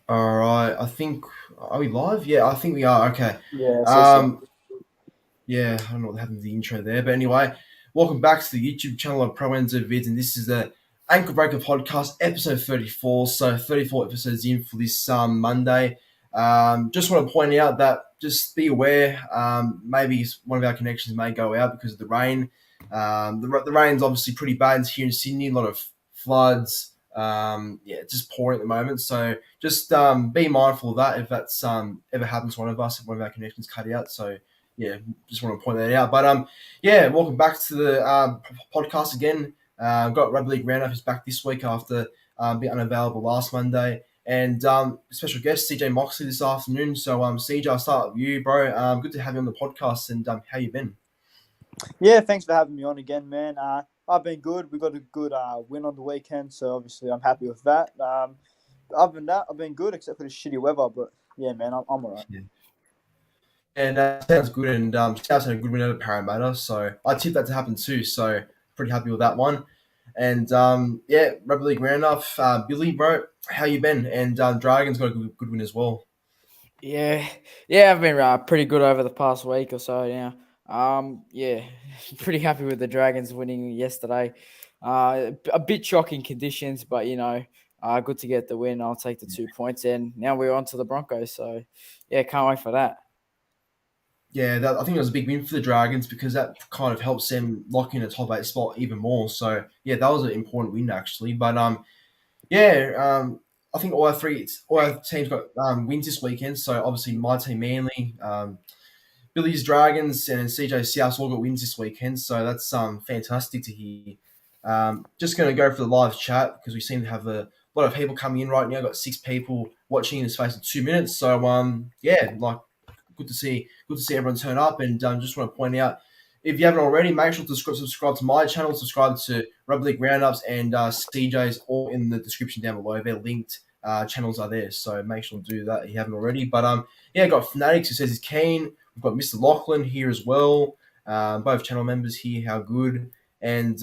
All right, I think are we live? Yeah, I think we are. Okay. Yeah, so. Um, yeah, I don't know what happened to the intro there, but anyway, welcome back to the YouTube channel of Pro Enzo Vidz, and this is the Ankle Breaker Podcast, episode 34. So 34 episodes in for this Monday. Just want to point out that just be aware. Maybe one of our connections may go out because of the rain. The rain's obviously pretty bad here in Sydney. A lot of floods. Yeah, it's just pouring at the moment. So just be mindful of that if that's ever happens to one of us, if one of our connections cut out. So yeah, just want to point that out. But yeah, welcome back to the podcast again. Got Rugby League Roundup is back this week after being unavailable last Monday, and special guest CJ Moxley this afternoon. So CJ, I'll start with you, bro. Good to have you on the podcast, and how you been? Yeah, thanks for having me on again, man. I've been good. We got a good win on the weekend, so obviously I'm happy with that. Other than that, I've been good, except for the shitty weather. But yeah, man, I'm alright. Yeah. And sounds good. And South's had a good win over Parramatta, so I tipped that to happen too. So pretty happy with that one. And yeah, Rugby League Roundup, Billy, bro, how you been? And Dragons got a good win as well. Yeah, yeah, I've been pretty good over the past week or so now. Yeah, pretty happy with the Dragons winning yesterday. A bit shocking conditions, but good to get the win. I'll take the 2 points, and now we're on to the Broncos. So, yeah, can't wait for that. Yeah, I think it was a big win for the Dragons because that kind of helps them lock in a top 8 spot even more. So yeah, that was an important win actually. But yeah, I think all our teams got wins this weekend. So obviously my team Manly, Billy's Dragons, and CJ South all got wins this weekend. So that's fantastic to hear. Just going to go for the live chat because we seem to have a lot of people coming in right now. Got 6 people watching in the space of 2 minutes. So yeah, like good to see everyone turn up. And just want to point out, if you haven't already, make sure to subscribe to my channel, subscribe to Rugby League Roundups and CJ's, all in the description down below. They're linked. Channels are there, so make sure to do that if you haven't already. But yeah, got Fanatics who says he's keen. We've got Mr. Lachlan here as well. Both channel members here. How good. And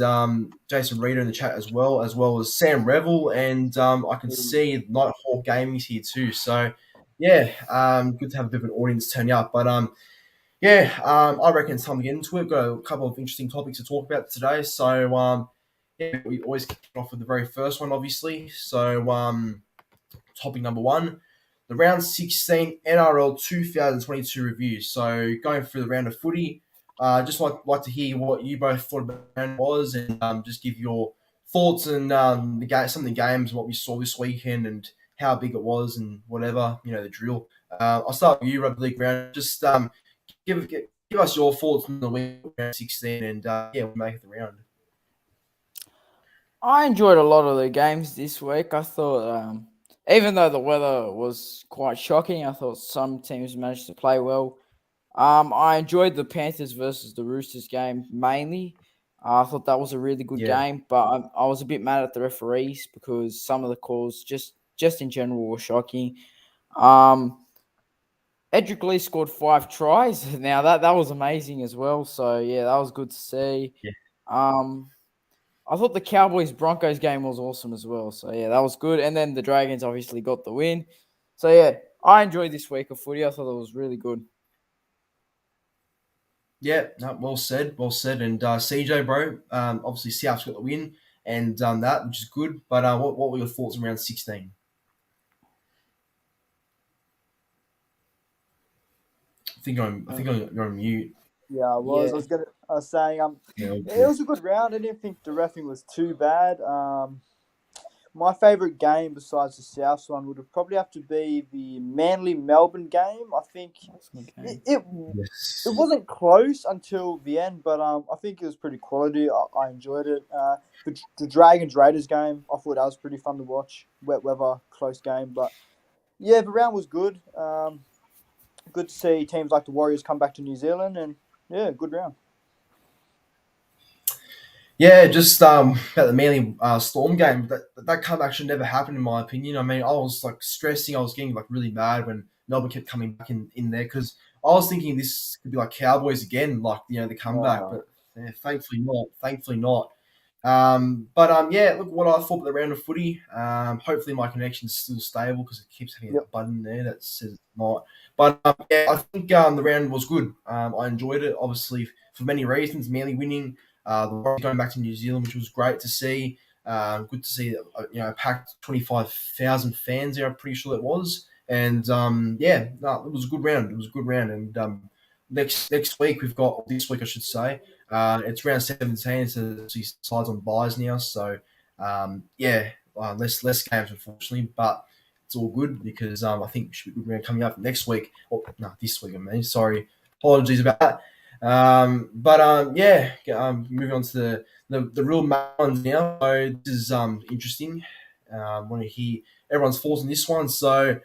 Jason Reader in the chat as well as Sam Revel, and I can see Nighthawk Gaming is here too. So yeah, good to have a bit of an audience turning up. But yeah, I reckon it's time to get into it. We've got a couple of interesting topics to talk about today. So yeah, we always kick off with the very first one, obviously. So topic number one, the round 16 NRL 2022 review. So going through the round of footy, just like to hear what you both thought about it was, and just give your thoughts and some of the games, what we saw this weekend, and how big it was, and whatever, the drill. I'll start with you, Rugby League Round. Just give us your thoughts on the week round 16, and yeah, we'll make it the round. I enjoyed a lot of the games this week. I thought, even though the weather was quite shocking, I thought some teams managed to play well. I enjoyed the Panthers versus the Roosters game mainly. I thought that was a really good Yeah, game, but I was a bit mad at the referees because some of the calls just in general were shocking. Edric Lee scored 5 tries. Now that was amazing as well. So yeah, that was good to see. yeah. Um, I thought the Cowboys Broncos game was awesome as well. So yeah, that was good. And then the Dragons obviously got the win. So yeah, I enjoyed this week of footy. I thought it was really good. Yeah, no, well said, well said. And CJ, bro, obviously South's got the win and that, which is good. But what were your thoughts around 16? You're on mute. Yeah, I was. Yeah. I was saying Yeah, it was a good round. I didn't think the reffing was too bad. My favourite game besides the South one would probably have to be the Manly Melbourne game. I think That's a good it, game. it yes. it wasn't close until the end, but I think it was pretty quality. I enjoyed it. The Dragons Raiders game, I thought that was pretty fun to watch. Wet weather, close game, but yeah, the round was good. Good to see teams like the Warriors come back to New Zealand, and yeah, good round. Yeah, just about the Manly Storm game. That comeback should never happen, in my opinion. I mean, I was like stressing. I was getting like really mad when Melbourne kept coming back in there because I was thinking this could be like Cowboys again, like the comeback. Uh, But yeah, thankfully not. Thankfully not. Yeah, look what I thought of the round of footy. Hopefully my connection's still stable because it keeps having a Yep. button there that says it's not. But yeah, I think the round was good. I enjoyed it, obviously for many reasons. Mainly winning, the Warriors going back to New Zealand, which was great to see. Good to see packed 25,000 fans there. I'm pretty sure it was, and yeah, no, it was a good round. It was a good round, and next week we've got this week I should say. It's round 17, so she sides on buys now. So yeah, less games unfortunately, but it's all good because I think it should be a good round coming up next week. Or no, this week I mean. Sorry, apologies about that. Yeah, moving on to the real main ones now. So this is interesting. Want to hear everyone's thoughts on this one. So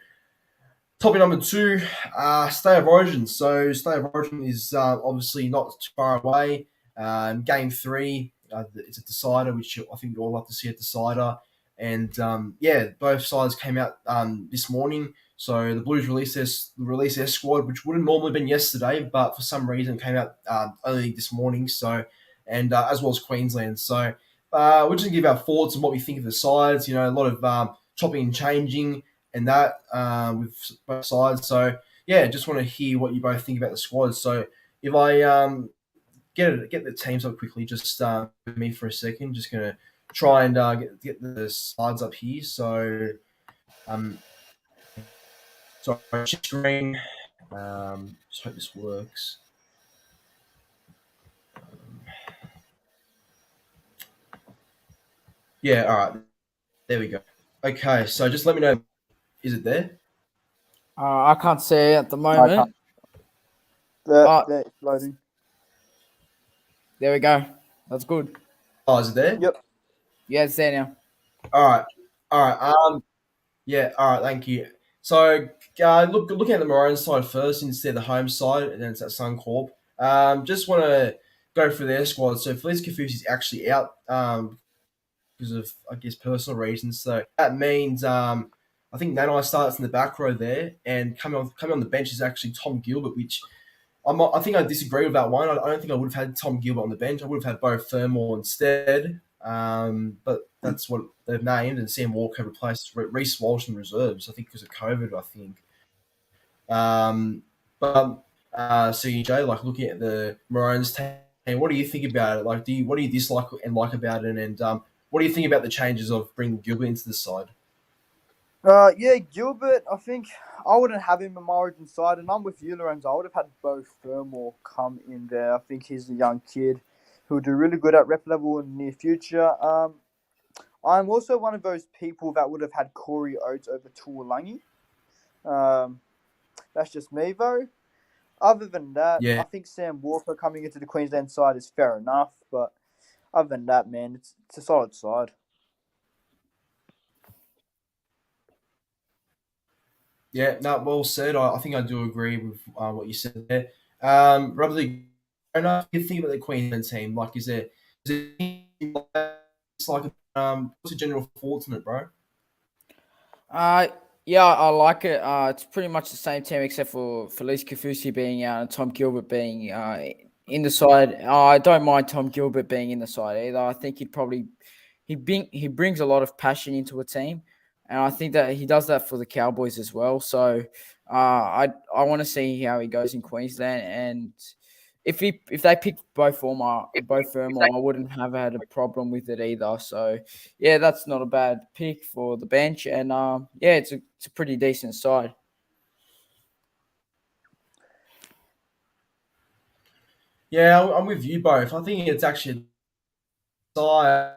topic number two, State of Origin. So State of Origin is obviously not too far away. Game three, it's a decider, which I think you all love to see a decider. And yeah, both sides came out this morning. So the Blues released their squad, which would have normally been yesterday, but for some reason came out only this morning. So and as well as Queensland. So we're just gonna give our thoughts on what we think of the sides. You know, a lot of chopping and changing and that with both sides. So yeah, just want to hear what you both think about the squad. So if I get the teams up quickly, just with me for a second. Just gonna try and get the slides up here. So sorry, screen. Just hope this works. Yeah, all right. There we go. Okay, so just let me know. Is it there? I can't see it at the I moment. can't. But They're loading. there we go. That's good. Oh, is it there? Yep. Yeah, it's there now. All right. All right. Yeah. All right. Thank you. So, looking at the Maroons side first instead of the home side, and then it's at Suncorp. Just want to go through their squad. So, Felice Kafus is actually out because of, I guess, personal reasons. So that means I think Nanai starts in the back row there, and coming on the bench is actually Tom Gilbert, which I think I disagree with that one. I don't think I would have had Tom Gilbert on the bench. I would have had Bo Fermor instead. But that's what they've named, and Sam Walker replaced Reece Walsh in reserves. I think because of COVID. I think. But CJ, like looking at the Maroons team, what do you think about it? Like, what do you dislike and like about it? And what do you think about the changes of bringing Gilbert into the side? Yeah, Gilbert, I think I wouldn't have him in my origin side, and I'm with you, Lorenzo. I would have had Bo Fermor come in there. I think he's a young kid who'll do really good at rep level in the near future. I'm also one of those people that would have had Corey Oates over Tuolangi. That's just me, though. Other than that, Yeah. I think Sam Walker coming into the Queensland side is fair enough, but other than that, man, it's a solid side. Yeah, no, well said. I think I do agree with what you said there. Rugby, enough. You think about the Queensland team? Like, is it it's like what's your general thoughts on it, bro? Yeah, I like it. It's pretty much the same team except for Felice Kafusi being out and Tom Gilbert being in the side. I don't mind Tom Gilbert being in the side either. I think he brings a lot of passion into a team, and I think that he does that for the Cowboys as well. So I want to see how he goes in Queensland, and if they pick both Fermor, I wouldn't have had a problem with it either. So yeah, that's not a bad pick for the bench, and yeah, it's a pretty decent side. Yeah, I'm with you both. I think it's actually a side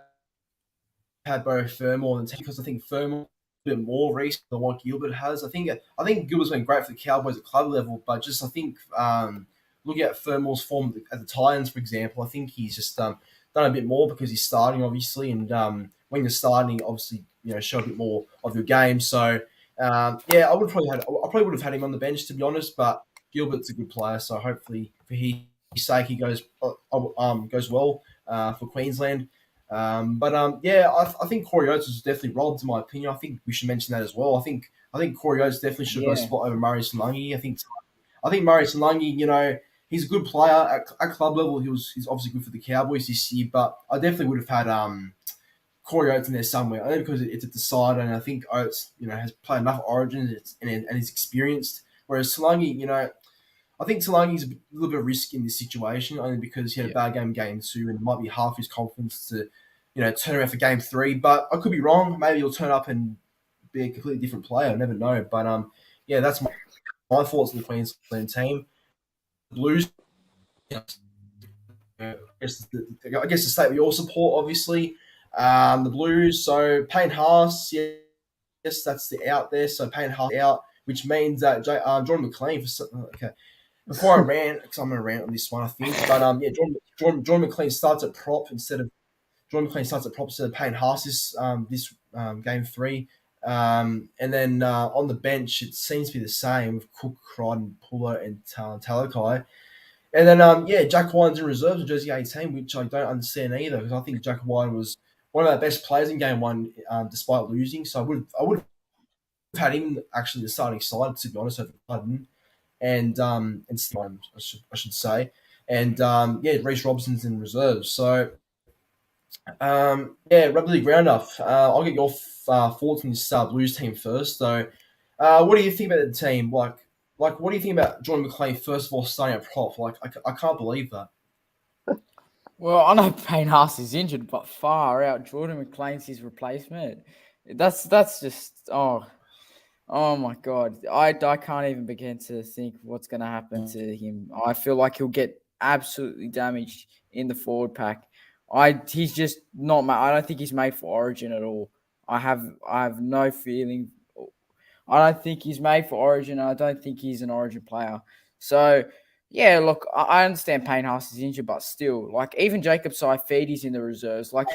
had both Fermor and because I think Fermor a bit more recent than what Gilbert has. I think Gilbert's been great for the Cowboys at club level, but just I think looking at Fermor's form at the Titans, for example, I think he's just done a bit more because he's starting obviously, and when you're starting, obviously show a bit more of your game. So yeah, I probably would have had him on the bench to be honest, but Gilbert's a good player, so hopefully for his sake he goes well for Queensland. Yeah, I think Corey Oates was definitely robbed, in my opinion. I think we should mention that as well. I think Corey Oates definitely should have got a Yeah, spot over Murray Salangi. I think Murray Salangi, he's a good player at club level. He's obviously good for the Cowboys this year, but I definitely would have had Corey Oates in there somewhere. Only because it's a decider, and I think Oates, has played enough Origins and is experienced. Whereas Talangi, I think Talangi's a little bit of risk in this situation, only because he had a bad game 2, and it might be half his confidence to, turn around for game 3. But I could be wrong. Maybe he'll turn up and be a completely different player. I never know. But yeah, that's my thoughts on the Queensland team. The Blues, I guess the state we all support, obviously. The Blues. So Payne Haas, yes, that's the out there. So Payne Haas out, which means that Jordan McLean. Okay, before I rant, because I'm going to rant on this one, I think. But yeah, Jordan McLean starts at prop instead of Payne Haas this game 3. And then on the bench, it seems to be the same with Cook, Crichton, Puller, and Talakai. And then, Jack Wyden's in reserves in Jersey 18, which I don't understand either, because I think Jack Wyden was one of our best players in game 1, despite losing. So I would have had him actually the starting side, to be honest, over Wyden. And I should say. And, Reece Robinson's in reserves. So, Rugby League Roundup. I'll get your thoughts on this Blues team first. So, what do you think about the team? Like, what do you think about Jordan McLean, first of all, starting at prop? Like, I can't believe that. Well, I know Payne Haas is injured, but far out, Jordan McLean's his replacement. That's just oh my God. I can't even begin to think what's going to happen to him. I feel like he'll get absolutely damaged in the forward pack. He's just not. I don't think he's made for Origin at all. I have no feeling. I don't think he's made for Origin. I don't think he's an Origin player. So, yeah, look, I understand Payne Haas is injured, but still, like, even Jacob Saifiti's in the reserves. Like,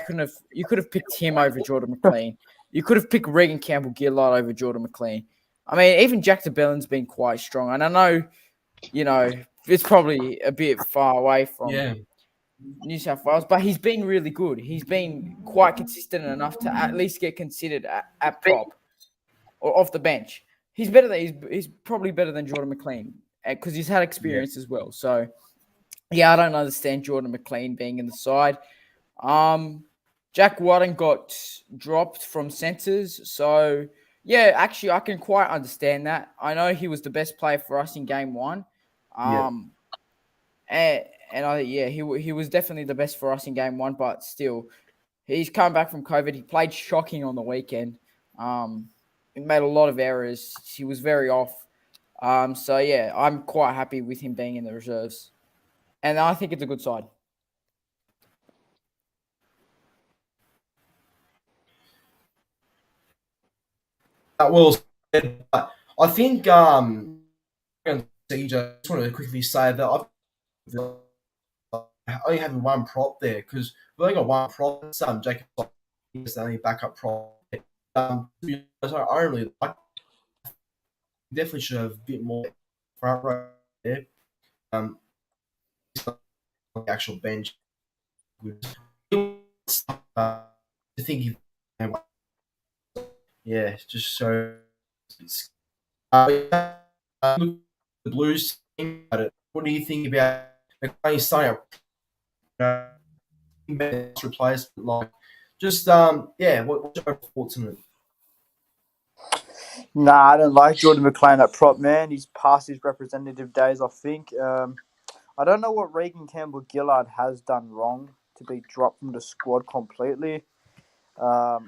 you could have picked him over Jordan McLean. You could have picked Regan Campbell-Gillard over Jordan McLean. I mean, even Jack DeBellin's been quite strong. And I know, it's probably a bit far away from New South Wales, but he's been really good. He's been quite consistent enough to at least get considered at prop or off the bench. He's probably better than Jordan McLean because he's had experience as well. So, yeah, I don't understand Jordan McLean being in the side. Jack Wyden got dropped from centres. So, yeah, actually, I can quite understand that. I know he was the best player for us in game 1. He was definitely the best for us in game 1, but still, he's come back from COVID. He played shocking on the weekend. He made a lot of errors. He was very off. So, yeah, I'm quite happy with him being in the reserves. And I think it's a good side. That well said. But I think CJ, I just want to quickly say that I've only having one prop there because we've only got one prop. Jacob is the only backup prop. I really like. Definitely should have a bit more front row there. The actual bench. I think just so. The Blues team. What do you think about McLean starting up? Replacement, like, just what's your thoughts on it? Nah, I don't like Jordan McLean at prop, man. He's past his representative days, I think. I don't know what Regan Campbell-Gillard has done wrong to be dropped from the squad completely. I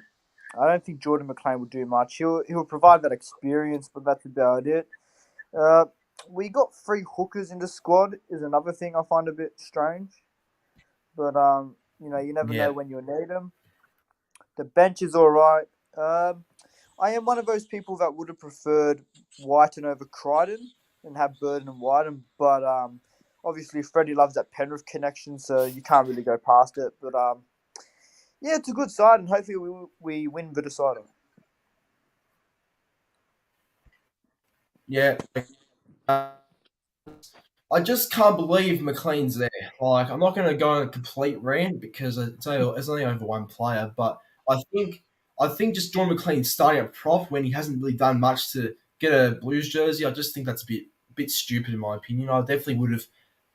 don't think Jordan McLean will do much. He'll provide that experience, but that's about it. We got 3 hookers in the squad is another thing I find a bit strange. But, you never know when you'll need them. The bench is all right. I am one of those people that would have preferred Whiten over Crichton and have Burden and Whiten, but obviously Freddie loves that Penrith connection, so you can't really go past it. But it's a good side, and hopefully we win the decider. Yeah. I just can't believe McLean's there. Like, I'm not going to go on a complete rant because it's only over one player, but I think just Jordan McLean starting at prop when he hasn't really done much to get a Blues jersey, I just think that's a bit stupid in my opinion. I definitely would have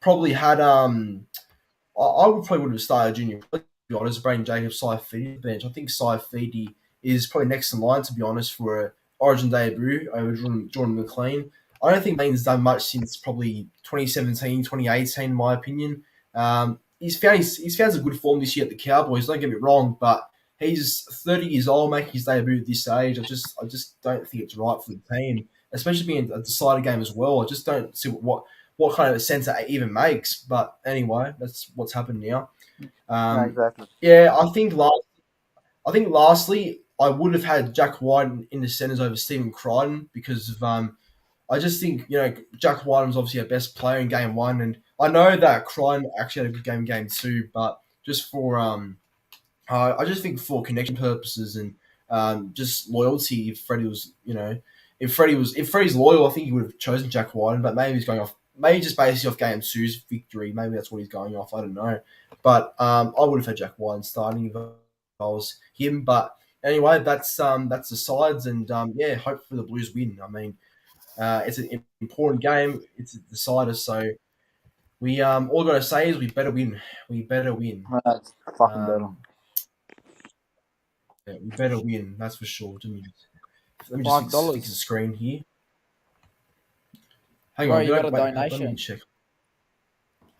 probably had I would probably would have started junior. To be honest, Braden Jacobs, Saifidi bench. I think Saifidi is probably next in line, to be honest, for a Origin debut over Jordan McLean. I don't think Main's done much since probably 2017, 2018, in my opinion. He's found some good form this year at the Cowboys. Don't get me wrong, but he's 30 years old, making his debut at this age. I just don't think it's right for the team, especially being a decided game as well. I just don't see what kind of sense it even makes. But anyway, that's what's happened now. No, exactly. Yeah, lastly, I would have had Jack White in the centres over Stephen Crichton because of I just think Jack White was obviously our best player in game one, and I know that Crichton actually had a good game in game two, but just for I just think for connection purposes and just loyalty, if Freddie's loyal, I think he would have chosen Jack White, but maybe he's going off, maybe just basically off game two's victory. Maybe that's what he's going off. I don't know, but I would have had Jack White starting if I was him. But anyway, that's the sides, and yeah, hopefully the Blues win. I mean, it's an important game. It's a decider, so we all got to say is we better win. We better win. That's fucking better. Yeah, we better win. That's for sure. Let me just $5. fix the screen here. Hang Bro, on, you got a let me donation. check.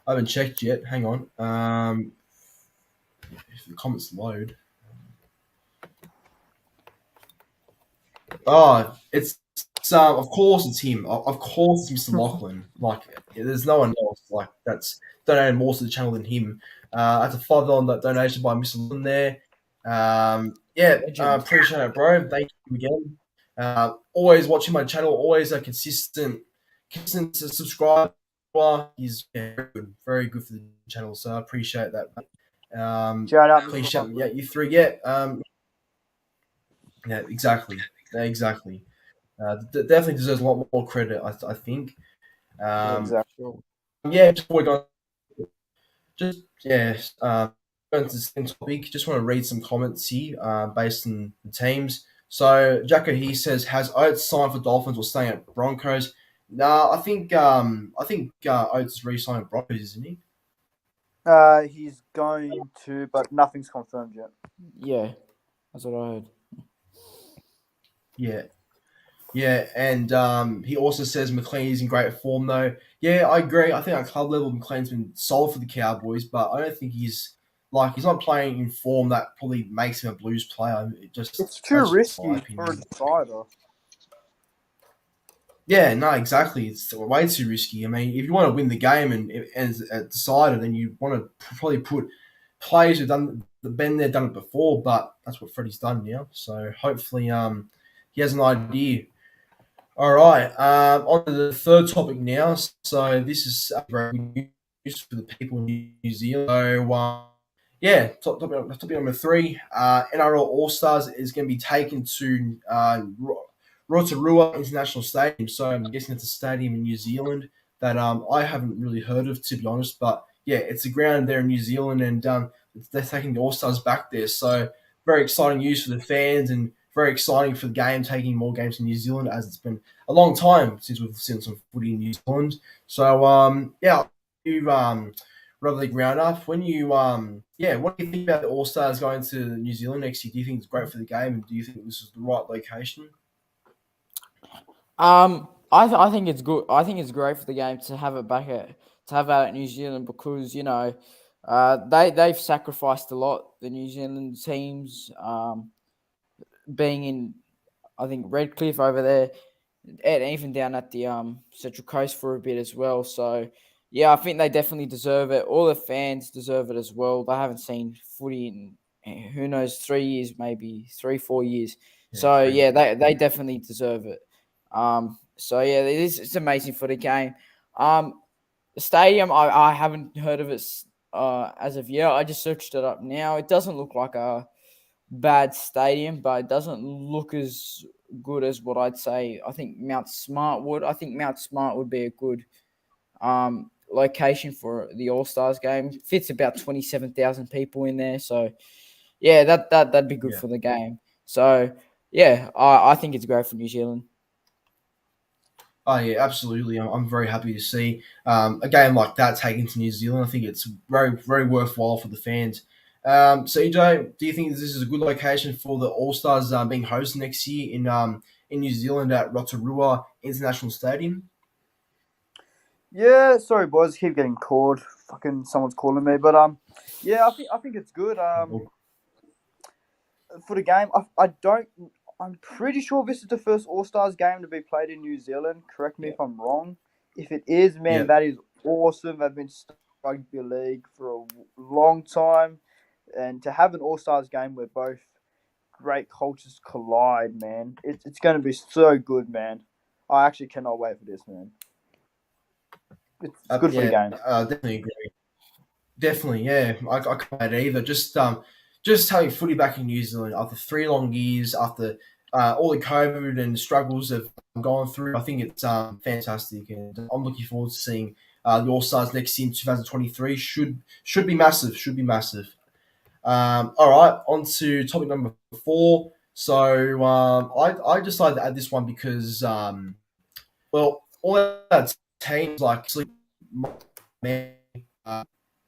I haven't checked yet. Hang on. If the comments load. Oh, it's of course it's him. Of course it's Mr. Lachlan. Like, there's no one else like that's donated more to the channel than him. That's a $5 donation by Mr. Lachlan there. Yeah, appreciate it, bro. Thank you again. Always watching my channel. Always a consistent subscriber. He's very good for the channel. So I appreciate that. Shout out, Please Mr. shout me. Lachlan. Yeah, you three. Yeah. Yeah, exactly. Definitely deserves a lot more credit, I think. Exactly. Yeah, before we go, just going to the same topic. Just want to read some comments here, based on the teams. So Jacko he says, has Oates signed for Dolphins or staying at Broncos? Nah, I think Oates is re-signing with Broncos, isn't he? He's going to, but nothing's confirmed yet. Yeah, that's what I heard. Yeah, and he also says McLean is in great form though. Yeah, I agree. I think at club level McLean's been solid for the Cowboys, but I don't think he's not playing in form that probably makes him a Blues player. It's too risky for a decider. Yeah, no, exactly. It's way too risky. I mean, if you want to win the game and as a decider, then you want to probably put players who've been there, done it before. But that's what Freddie's done now. So hopefully, he has an idea. All right, on to the third topic now. So this is great news for the people in New Zealand. So yeah, topic number 3. NRL All Stars is going to be taken to Rotorua International Stadium. So I'm guessing it's a stadium in New Zealand that I haven't really heard of, to be honest. But yeah, it's a ground there in New Zealand, and they're taking the All Stars back there. So very exciting news for the fans, and very exciting for the game, taking more games in New Zealand, as it's been a long time since we've seen some footy in New Zealand. So yeah, you Rugby League Roundup. When you what do you think about the All Stars going to New Zealand next year? Do you think it's great for the game, and do you think this is the right location? I think it's good. I think it's great for the game to have it out at New Zealand because they've sacrificed a lot. The New Zealand teams, being in, I think Redcliffe over there, and even down at the Central Coast for a bit as well. So yeah, I think they definitely deserve it. All the fans deserve it as well. They haven't seen footy in who knows 3 years, maybe 3-4 years. Yeah, so yeah, they definitely deserve it. So yeah, it's amazing for the game. The stadium, I haven't heard of it as of yet. I just searched it up now. It doesn't look like a bad stadium, but it doesn't look as good as what I'd say. I think Mount Smart would. I think Mount Smart would be a good location for the All Stars game. It fits about 27,000 people in there, so yeah, that'd be good for the game. So yeah, I think it's great for New Zealand. Oh yeah, absolutely. I'm very happy to see a game like that taken to New Zealand. I think it's very very worthwhile for the fans. So EJ, do you think this is a good location for the All Stars being hosted next year in New Zealand at Rotorua International Stadium? Yeah, sorry boys, keep getting called. Fucking someone's calling me, but yeah, I think it's good. For the game, I don't. I'm pretty sure this is the first All Stars game to be played in New Zealand. Correct me Yeah. if I'm wrong. If it is, Yeah. man, that is awesome. They've been stuck in rugby league for a long time, and to have an All Stars game where both great cultures collide, man, it's going to be so good, man. I actually cannot wait for this, man. It's good for the Yeah, game. definitely agree. Definitely, yeah. I can't wait either. Just having footy back in New Zealand after 3 long years, after all the COVID and struggles have gone through, I think it's fantastic, and I'm looking forward to seeing the All Stars next year in 2023. Should be massive. Should be massive. All right, on to topic number 4. So I decided to add this one because well, all our teams like Man,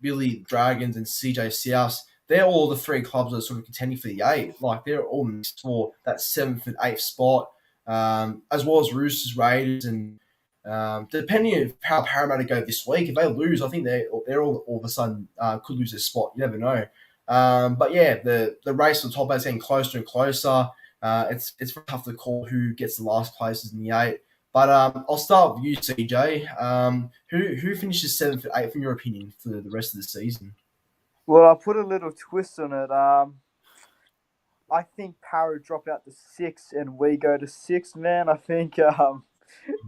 Billy Dragons and CJ South, they're all the 3 clubs that are sort of contending for the 8. Like they're all mixed for that 7th and 8th spot, as well as Roosters, Raiders, and depending on how Parramatta go this week, if they lose, I think they're all of a sudden could lose their spot. You never know. But yeah, the race for the top 8 is getting closer and closer. It's very tough to call who gets the last places in the 8. But I'll start with you, CJ. Who finishes 7th and 8th in your opinion for the rest of the season? Well, I'll put a little twist on it. I think Para drop out to 6 and we go to 6, man. I think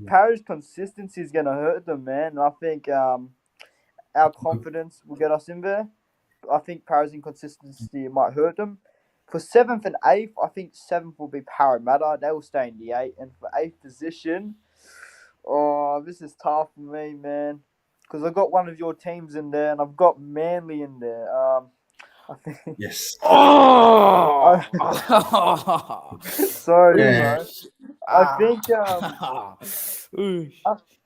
Para's consistency is going to hurt them, man. And I think our confidence will get us in there. I think Para's inconsistency might hurt them. For 7th and 8th, I think 7th will be Parramatta. They will stay in the 8. And for 8th position, oh, this is tough for me, man. Because I've got one of your teams in there and I've got Manly in there. I think. Yes. Oh, Sorry, Yeah. bro. I think Ooh.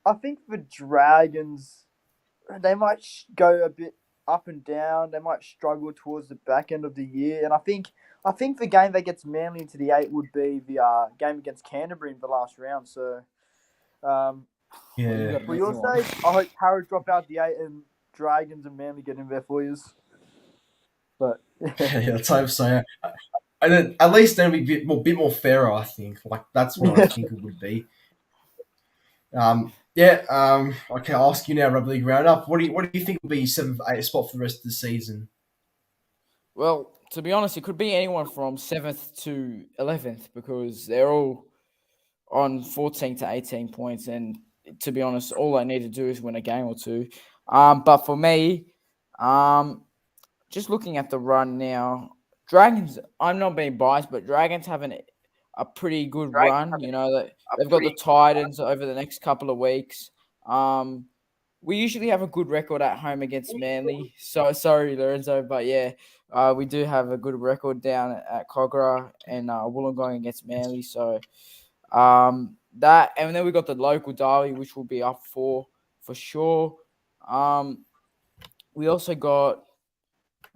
I think the Dragons, they might go a bit up and down. They might struggle towards the back end of the year, and I think the game that gets Manly into the 8 would be the game against Canterbury in the last round. So, Yeah. for your sake, I hope Para drop out the 8 and Dragons and Manly get in there for you. But Yeah, let's hope so. And then at least then it'll be a bit more fairer, I think. Like that's what I think it would be. Yeah. Okay, I'll ask you now, Rugby League Roundup. What do you think will be 7th, 8th spot for the rest of the season? Well, to be honest, it could be anyone from 7th to 11th because they're all on 14 to 18 points. And to be honest, all I need to do is win a game or two. But for me, just looking at the run now, Dragons, I'm not being biased, but Dragons having a pretty good run. You know, they've got the Titans over the next couple of weeks. We usually have a good record at home against Manly. So sorry, Lorenzo, but yeah, we do have a good record down at Cogra and Wollongong against Manly. So that, and then we got the local derby, which will be up for sure. We also got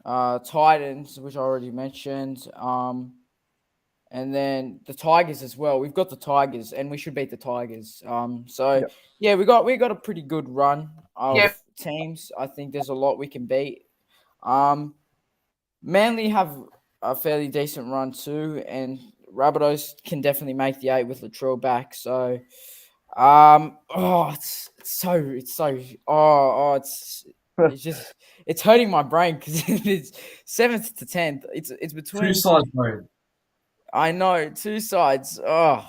Titans, which I already mentioned. And then the Tigers as well. We've got the Tigers, and we should beat the Tigers. So yeah, we got a pretty good run of teams. I think there's a lot we can beat. Manly have a fairly decent run too, and Rabbitohs can definitely make the 8 with Latrell back. So, it's hurting my brain because it's 7th to 10th. It's between 2 sides, bro. I know, 2 sides. Oh,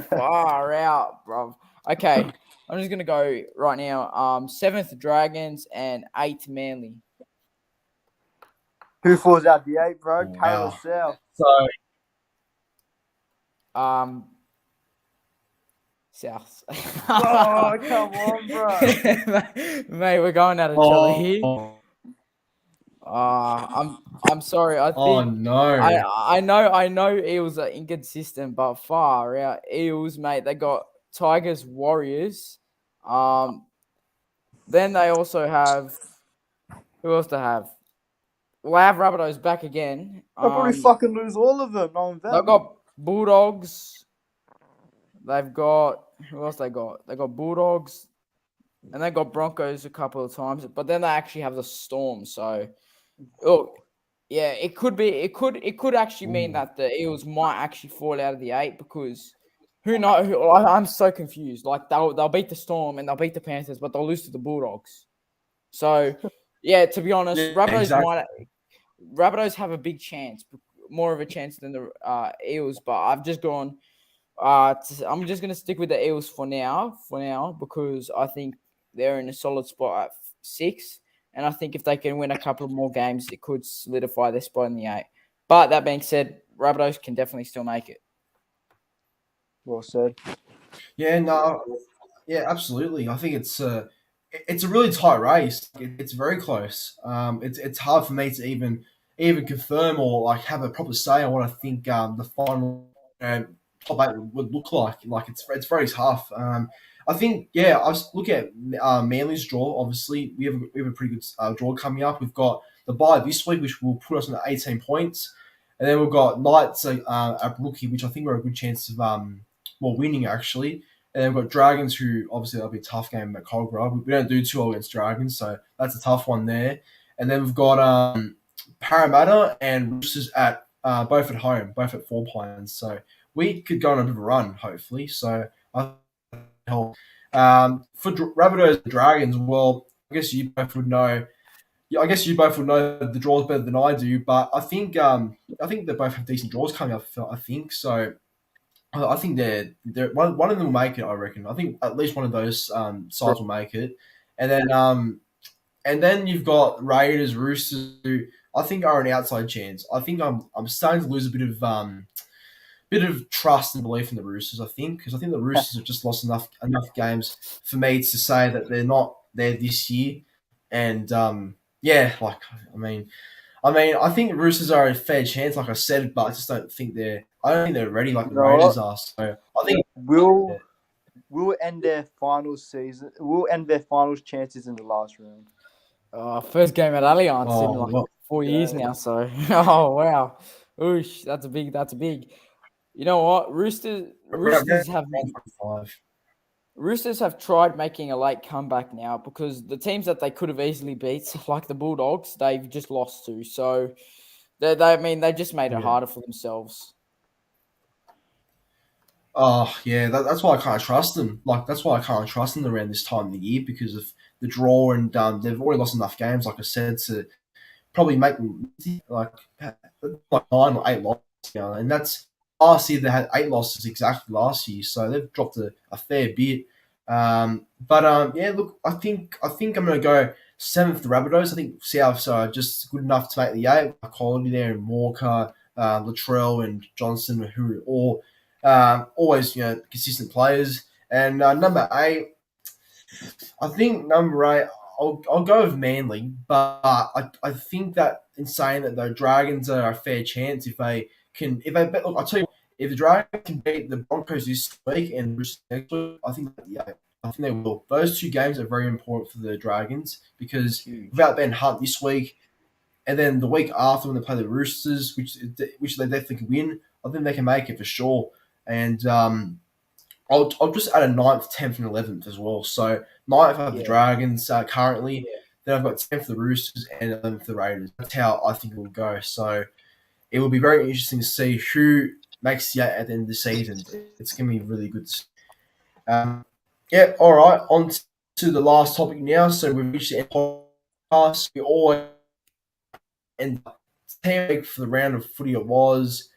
far out, bro. Okay, I'm just gonna go right now. 7th Dragons and 8th Manly. who falls out the 8, bro? Wow. Para or South? So South. Oh, come on, bro. Mate, we're going at each other here. I'm sorry. I think no. I know Eels are inconsistent, but far out. Eels, mate, they got Tigers, Warriors. Then they also have who else to have? Well, I have Rabbitohs back again. They'll probably fucking lose all of them, knowing them. They've got Bulldogs. They've got who else they got? They got Bulldogs, and they got Broncos a couple of times. But then they actually have the Storm. So, yeah, it could be. It could actually mean that the Eels might actually fall out of the 8 because who knows? I'm so confused. Like they'll beat the Storm and they'll beat the Panthers, but they'll lose to the Bulldogs. So, yeah, to be honest, Rabbitohs have a big chance, more of a chance than the Eels. But I've just gone. I'm just gonna stick with the Eels for now, because I think they're in a solid spot at 6, and I think if they can win a couple of more games, it could solidify their spot in the 8. But that being said, Rabbitohs can definitely still make it. Well said. Yeah, no, yeah, absolutely. I think it's a really tight race. It's very close. It's hard for me to even confirm or like have a proper say on what I think the final top 8 would look like. Like it's very tough. I think I was looking at Manly's draw. Obviously, we have a pretty good draw coming up. We've got the bye this week, which will put us on 18 points, and then we've got Knights at Rookie, which I think we're a good chance of winning actually. And then we've got Dragons, who obviously that'll be a tough game at Cogra. We don't do too well against Dragons, so that's a tough one there. And then we've got Parramatta and Roosters at both at home, both at 4 points. So we could go on a bit of a run, hopefully. So I help. For Rabbitohs and Dragons, well, I guess you both would know. Yeah, I guess you both would know the draws better than I do, but I think they both have decent draws coming up. I think so. I think they're one of them will make it. I reckon. I think at least one of those sides will make it, and then you've got Raiders, Roosters, who I think are an outside chance. I think I'm starting to lose a bit of trust and belief in the Roosters. I think because I think the Roosters have just lost enough games for me to say that they're not there this year, and I think the Roosters are a fair chance, like I said, but I just don't think they're ready like the Raiders are. So I think we'll end their finals season. We'll end their finals chances in the last round. First game at Allianz in like 4 years now. So oh wow, oosh, that's a big. You know what, Roosters have tried making a late comeback now because the teams that they could have easily beat, like the Bulldogs, they've just lost to. So they just made it harder for themselves. Oh yeah, that's why I can't trust them. Like that's why I can't trust them around this time of the year because of the draw and they've already lost enough games, like I said, to probably make them like 9 or 8 losses. And that's last year they had 8 losses exactly last year, so they've dropped a fair bit. Look, I think I'm gonna go 7th the Rabbitohs. I think Souths are just good enough to make the 8. Quality there in Walker, Latrell, and Johnson, who are all always consistent players. And number 8, I think number 8. I'll go with Manly, but I think that in saying that the Dragons are a fair chance if they bet. Look, I'll tell you, if the Dragons can beat the Broncos this week and next week, I think they will. Those 2 games are very important for the Dragons because without Ben Hunt this week, and then the week after when they play the Roosters, which they definitely can win, I think they can make it for sure. And I'll just add a 9th, 10th, and 11th as well. So 9th I have the Dragons currently. Yeah. Then I've got 10th the Roosters and 11th the Raiders. That's how I think it will go. So it will be very interesting to see who makes the 8 at the end of the season. It's going to be really good. All right. On to the last topic now. So we've reached the end of the podcast. We always end for the round of footy it was.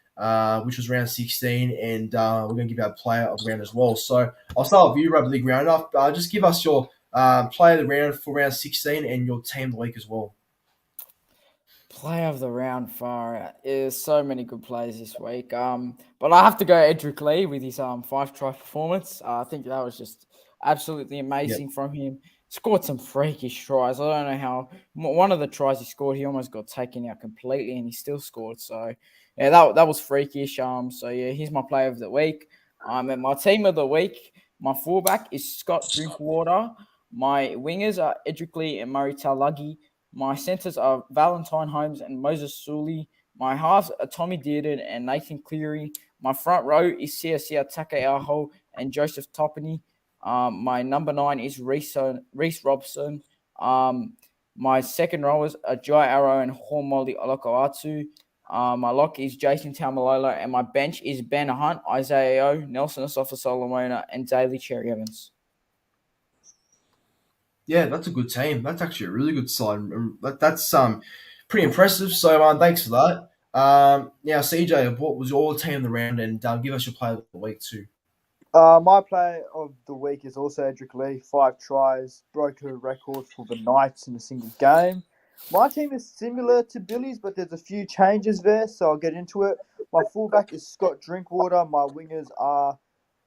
Which was round 16, and we're going to give our player of the round as well. So I'll start with you, Rugby League Roundup. Just give us your player of the round for round 16 and your team of the week as well. Player of the round far is so many good players this week. But I have to go Edric Lee with his 5-try performance. I think that was just absolutely amazing from him. Scored some freakish tries. I don't know how. One of the tries he scored, he almost got taken out completely, and he still scored. So, yeah, that was freakish. He's my player of the week. And my team of the week, My fullback is Scott Drinkwater. My wingers are Edric Lee and Murray Talagi. My centres are Valentine Holmes and Moses Sully. My halves are Tommy Dearden and Nathan Cleary. My front row is Sia Takeaho and Joseph Toppany. My number 9 is Reese Robson. My second rowers are Jai Arrow and Hormoli Olokoatu. My lock is Jason Taumalolo, and my bench is Ben Hunt, Isaiah O, Nelson Asafa Solomona, and Daly Cherry Evans. Yeah, that's a good team. That's actually a really good side. That's pretty impressive. So thanks for that. Now CJ, what was your team of the round, and give us your player of the week too. My player of the week is also Edric Lee. 5 tries, broke a record for the Knights in a single game. My team is similar to Billy's, but there's a few changes there, so I'll get into it. My fullback is Scott Drinkwater. My wingers are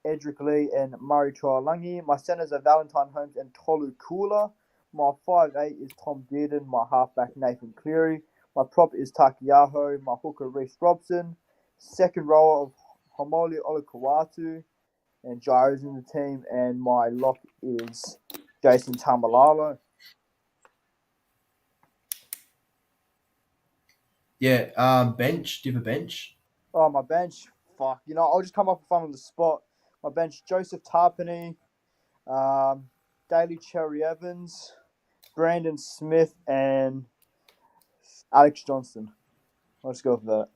Edric Lee and Murray Tuolangi. My centres are Valentine Holmes and Tolu Kula. My 5'8" is Tom Dearden. My halfback, Nathan Cleary. My prop is Takiyaho. My hooker, Reece Robson. Second rower of Homoli Olakawatu. And Gyro's in the team. And my lock is Jason Tamalalo. Yeah, bench. Do you have a bench? Oh, my bench. Fuck. I'll just come up with one on the spot. My bench, Joseph Tarpany, Daly Cherry Evans, Brandon Smith, and Alex Johnston. I'll just go with that.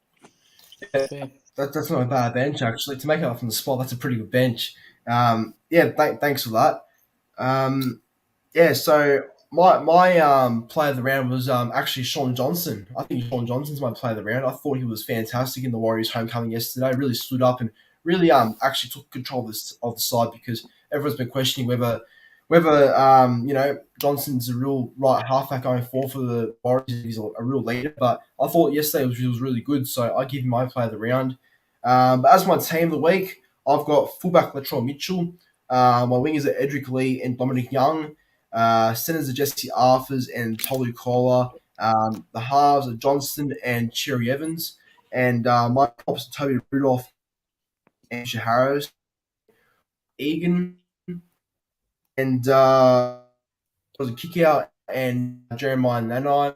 Yeah. That's not a bad bench actually. To make it up from the spot, that's a pretty good bench. Thanks for that. So my player of the round was actually Sean Johnson. I think Sean Johnson's my player of the round. I thought he was fantastic in the Warriors' homecoming yesterday. Really stood up and really actually took control of the side, because everyone's been questioning whether Johnson's a real right halfback going forward for the Warriors. He's a real leader, but I thought yesterday was really good, so I give him my player of the round. But as my team of the week, I've got fullback Latrell Mitchell. My wingers are Edric Lee and Dominic Young. Centers are Jesse Arthurs and Tolu Kola. The halves are Johnston and Cherry Evans. And my props are Toby Rudolph and Shaharos. Egan. And was a kick out and Jeremiah Nanai.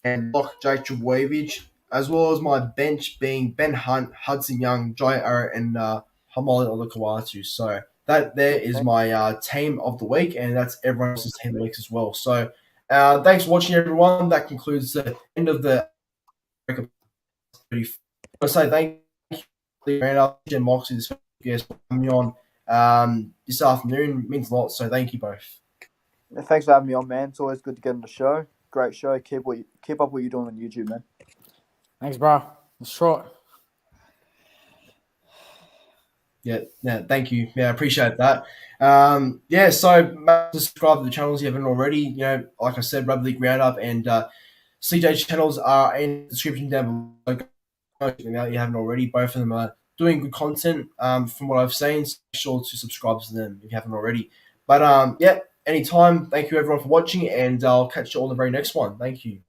And lock Jake Trbojevic, as well as my bench being Ben Hunt, Hudson Young, Jai Arrow, and Hamali Olakawatu. So that there is my team of the week, and that's everyone else's team of the week as well. So thanks for watching, everyone. That concludes the end of the. I want to say thank you, and Moxley, this guest for coming on this afternoon. It means a lot, so thank you both. Thanks for having me on, man. It's always good to get on the show. Great show. Keep up what you're doing on YouTube, man. Thanks, bro. It's short. Yeah, thank you. Yeah, I appreciate that. So subscribe to the channels if you haven't already. Like I said, Rugby League Roundup and CJ's channels are in the description down below. If you haven't already, both of them are doing good content from what I've seen. So make sure to subscribe to them if you haven't already. But anytime. Thank you, everyone, for watching, and I'll catch you all in the very next one. Thank you.